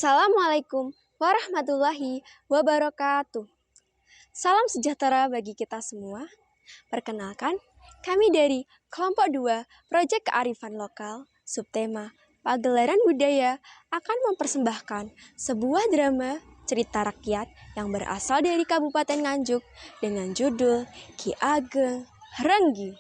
Assalamualaikum warahmatullahi wabarakatuh. Salam sejahtera bagi kita semua. Perkenalkan, kami dari kelompok 2 Proyek Kearifan Lokal, subtema Pagelaran Budaya akan mempersembahkan sebuah drama cerita rakyat yang berasal dari Kabupaten Nganjuk dengan judul Ki Ageng Renggi.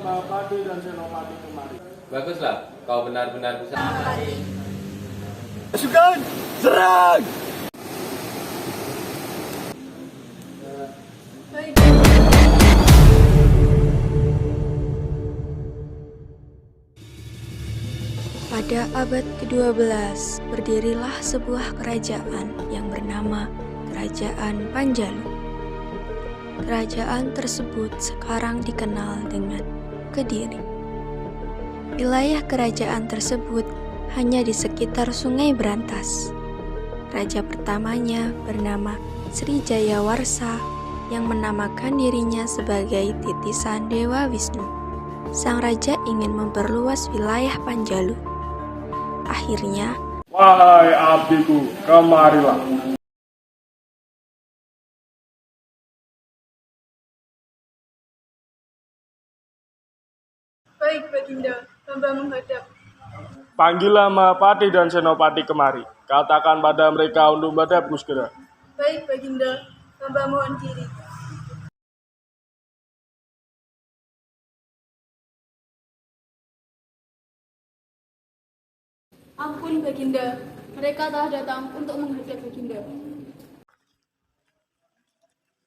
Mahapati dan Senopati kemari. Baguslah, kau benar-benar bisa. Pasukan, serang! Pada abad ke-12, berdirilah sebuah kerajaan yang bernama Kerajaan Panjalu. Kerajaan tersebut sekarang dikenal dengan Kediri. Wilayah kerajaan tersebut hanya di sekitar Sungai Brantas. Raja pertamanya bernama Sri Jayawarsa yang menamakan dirinya sebagai titisan Dewa Wisnu. Sang raja ingin memperluas wilayah Panjalu. Akhirnya, Wahai abdiku, kemarilah. Baik, Baginda, hamba menghadap. Panggillah Mahapati dan Senopati kemari. Katakan pada mereka untuk menghadapku segera. Baik, Baginda, hamba mohon diri. Ampun, Baginda, mereka telah datang untuk menghadap Baginda.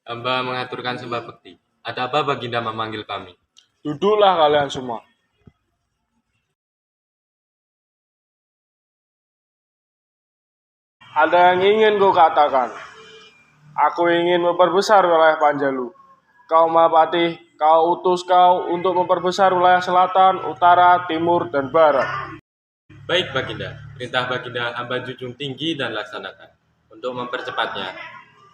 Hamba mengaturkan sembah bekti. Ada apa Baginda memanggil kami? Duduklah kalian semua. Ada yang ingin ku katakan. Aku ingin memperbesar wilayah Panjalu. Kau Mahapati, kau utus kau untuk memperbesar wilayah selatan, utara, timur, dan barat. Baik Baginda, perintah Baginda hamba junjung tinggi dan laksanakan. Untuk mempercepatnya,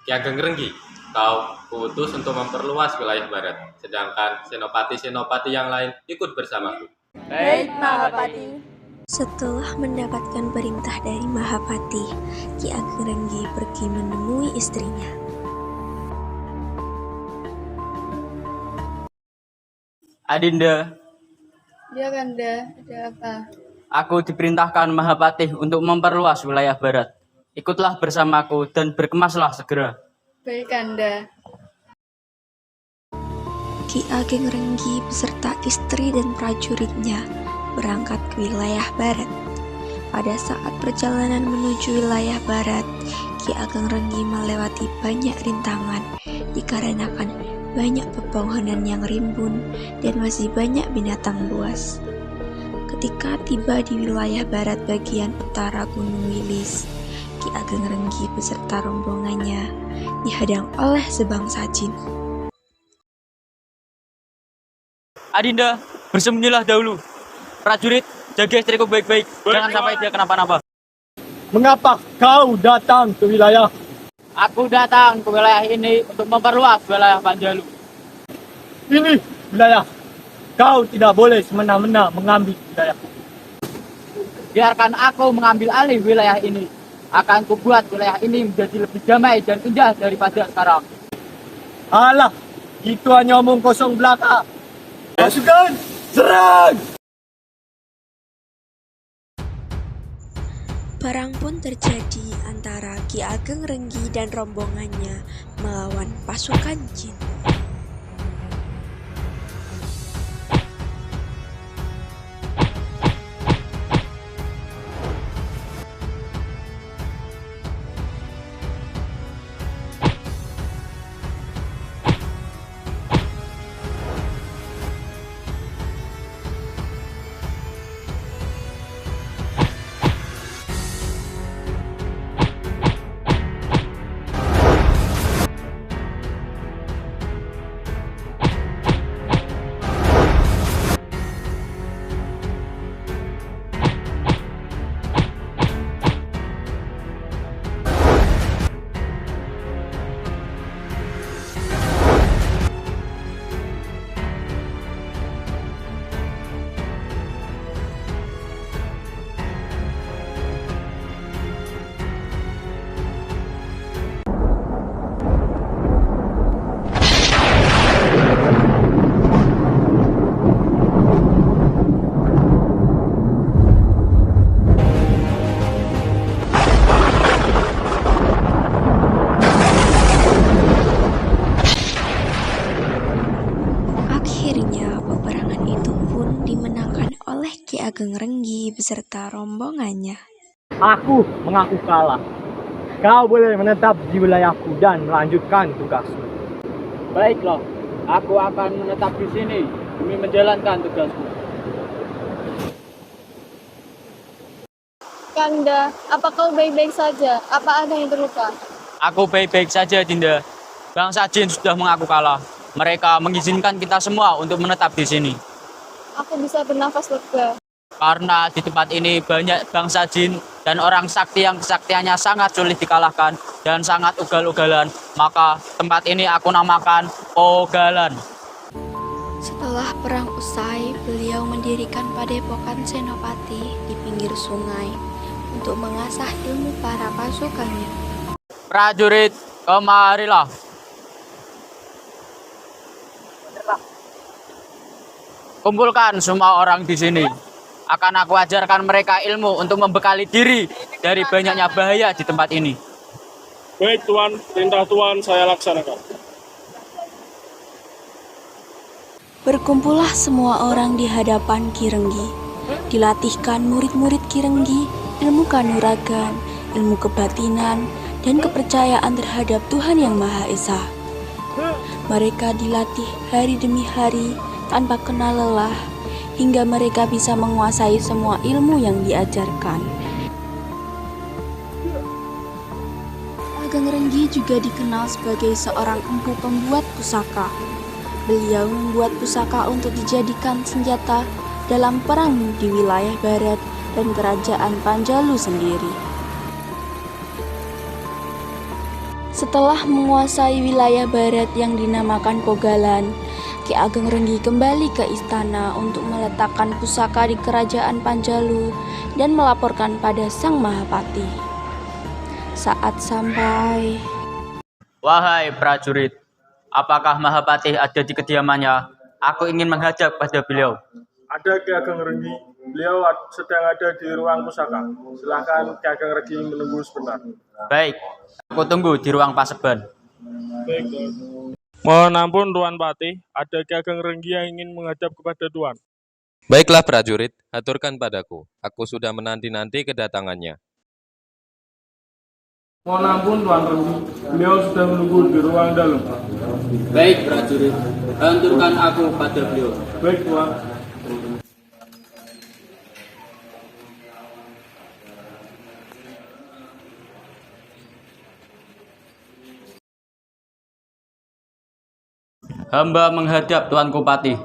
Ki Ageng Renggi, kau kuutus untuk memperluas wilayah barat, sedangkan senopati-senopati yang lain ikut bersamaku. Baik, Mahapati. setelah mendapatkan perintah dari Mahapati, Ki Ageng Renggi pergi menemui istrinya. Adinda, Ya, Kanda, ada apa? aku diperintahkan Mahapati untuk memperluas wilayah barat. Ikutlah bersamaku dan berkemaslah segera. Baik, Kanda. Ki Ageng Renggi beserta istri dan prajuritnya berangkat ke wilayah barat. Pada saat perjalanan menuju wilayah barat, Ki Ageng Renggi melewati banyak rintangan dikarenakan banyak pepohonan yang rimbun dan masih banyak binatang buas. Ketika tiba di wilayah barat bagian utara Gunung Wilis, Ki Ageng Renggi beserta rombongannya dihadang oleh sebangsa jin. Adinda, bersembunyilah dahulu. Prajurit, jaga istriku baik-baik. Jangan sampai dia kenapa-napa. Mengapa kau datang ke wilayah? Aku datang ke wilayah ini untuk memperluas wilayah Panjalu. Ini wilayah. Kau tidak boleh semena-mena mengambil wilayah. Biarkan aku mengambil alih wilayah ini. Akan kubuat wilayah ini menjadi lebih damai dan indah daripada sekarang. Alah, itu hanya omong kosong belaka. Pasukan, serang! Perang pun terjadi antara Ki Ageng Renggi dan rombongannya melawan pasukan jin. Ageng Renggi beserta rombongannya. Aku mengaku kalah. Kau boleh menetap di wilayahku dan melanjutkan tugasmu. Baiklah, aku akan menetap di sini demi menjalankan tugasku. Kanda, apa kau baik-baik saja? Apa ada yang terluka? Aku baik-baik saja, Dinda. Bangsa Jin sudah mengaku kalah. Mereka mengizinkan kita semua untuk menetap di sini. Aku bisa bernafas lega. Karena di tempat ini banyak bangsa jin dan orang sakti yang kesaktiannya sangat sulit dikalahkan dan sangat ugal-ugalan, maka tempat ini aku namakan Ogalan. Setelah perang usai, beliau mendirikan padepokan Senopati di pinggir sungai untuk mengasah ilmu para pasukannya. Prajurit, kemarilah. Kumpulkan semua orang di sini. Akan aku ajarkan mereka ilmu untuk membekali diri dari banyaknya bahaya di tempat ini. Baik Tuan, perintah Tuan saya laksanakan. Berkumpullah semua orang di hadapan Ki Renggi. Dilatihkan murid-murid Ki Renggi ilmu kanuragan, ilmu kebatinan, dan kepercayaan terhadap Tuhan Yang Maha Esa. Mereka dilatih hari demi hari tanpa kenal lelah, hingga mereka bisa menguasai semua ilmu yang diajarkan. Ageng Renggi juga dikenal sebagai seorang empu pembuat pusaka. Beliau membuat pusaka untuk dijadikan senjata dalam perang di wilayah barat dan kerajaan Panjalu sendiri. Setelah menguasai wilayah barat yang dinamakan Pogalan, Ki Ageng Renggi kembali ke istana untuk meletakkan pusaka di kerajaan Panjalu dan melaporkan pada Sang Mahapati. Saat sampai, Wahai prajurit, apakah Mahapati ada di kediamannya? Aku ingin menghadap pada beliau. Ada Ki Ageng Renggi, beliau sedang ada di ruang pusaka. Silakan Ki Ageng Renggi menunggu sebentar. Baik, aku tunggu di ruang paseban. Baik Tuan. Mohon ampun Tuan Patih, ada Ki Ageng Renggi yang ingin menghadap kepada Tuan. Baiklah prajurit, aturkan padaku. Aku sudah menanti-nanti kedatangannya. Mohon ampun Tuan Renggi, beliau sudah menunggu di ruang dalam. Baik prajurit, aturkan aku pada beliau. Baik Tuan. Hamba menghadap Tuanku Patih.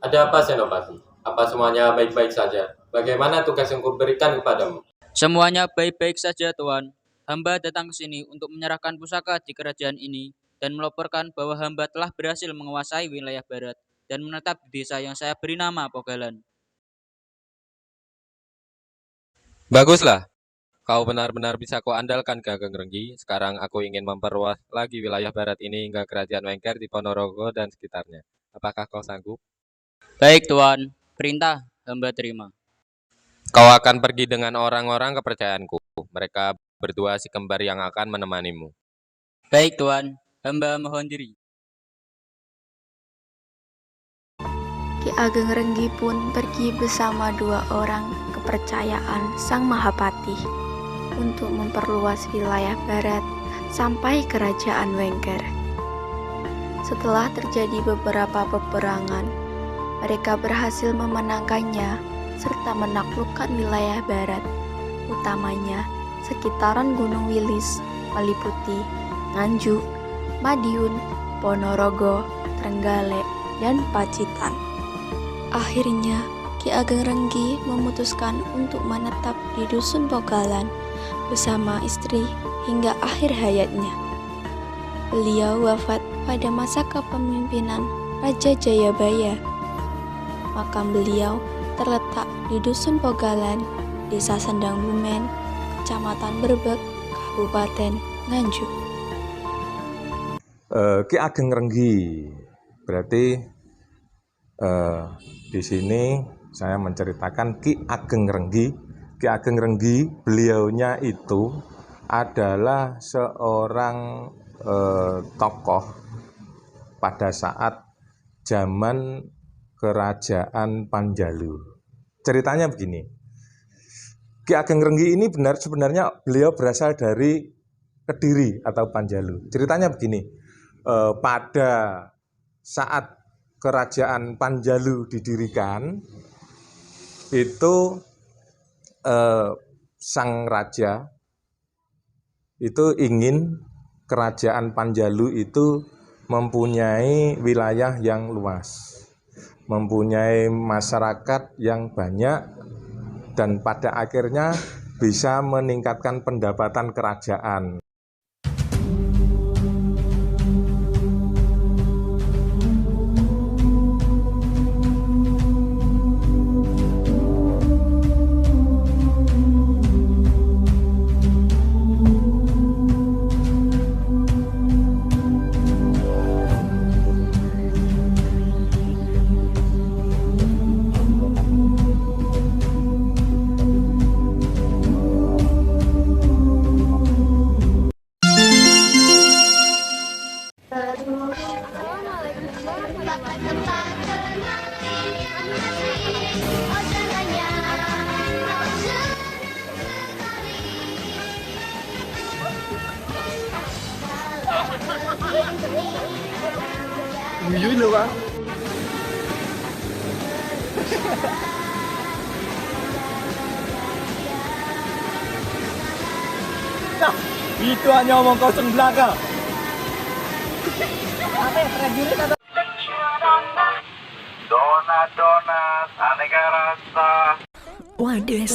Ada apa Senopati? Apa semuanya baik-baik saja? Bagaimana tugas yang kuberikan kepadamu? Semuanya baik-baik saja, Tuan. Hamba datang ke sini untuk menyerahkan pusaka di kerajaan ini dan melaporkan bahwa hamba telah berhasil menguasai wilayah barat dan menetap di desa yang saya beri nama Pogalan. Baguslah. Kau benar-benar bisa kuandalkan Ki Ageng Renggi. Sekarang aku ingin memperluas lagi wilayah barat ini hingga kerajaan Wengker di Ponorogo dan sekitarnya. Apakah kau sanggup? Baik, Tuan. Perintah hamba terima. Kau akan pergi dengan orang-orang kepercayaanku. Mereka berdua si kembar yang akan menemanimu. Baik, Tuan. Hamba mohon diri. Ki Ageng Renggi pun pergi bersama dua orang kepercayaan Sang Mahapati untuk memperluas wilayah barat sampai kerajaan Wengker. Setelah terjadi beberapa peperangan, mereka berhasil memenangkannya serta menaklukkan wilayah barat, utamanya sekitaran Gunung Wilis, Maliputi, Nganjuk, Madiun, Ponorogo, Trenggalek, dan Pacitan. Akhirnya, Ki Ageng Renggi memutuskan untuk menetap di Dusun Pogalan bersama istri hingga akhir hayatnya. Beliau wafat pada masa kepemimpinan Raja Jayabaya. Makam beliau terletak di Dusun Pogalan, Desa Sendang Bumen, Kecamatan Berbek, Kabupaten Nganjuk. Ki Ageng Renggi, berarti di sini saya menceritakan Ki Ageng Renggi. Ki Ageng Renggi, beliaunya itu adalah seorang tokoh pada saat zaman Kerajaan Panjalu. Ceritanya begini. Ki Ageng Renggi ini sebenarnya beliau berasal dari Kediri atau Panjalu. Ceritanya begini. Pada saat kerajaan Panjalu didirikan, itu sang raja itu ingin kerajaan Panjalu itu mempunyai wilayah yang luas, mempunyai masyarakat yang banyak, dan pada akhirnya bisa meningkatkan pendapatan kerajaan. Jujur loh Pak. Nah, itu hanya omong kosong belaka. Apa ya prajurit atau Donat, aneka rasa. Waduh,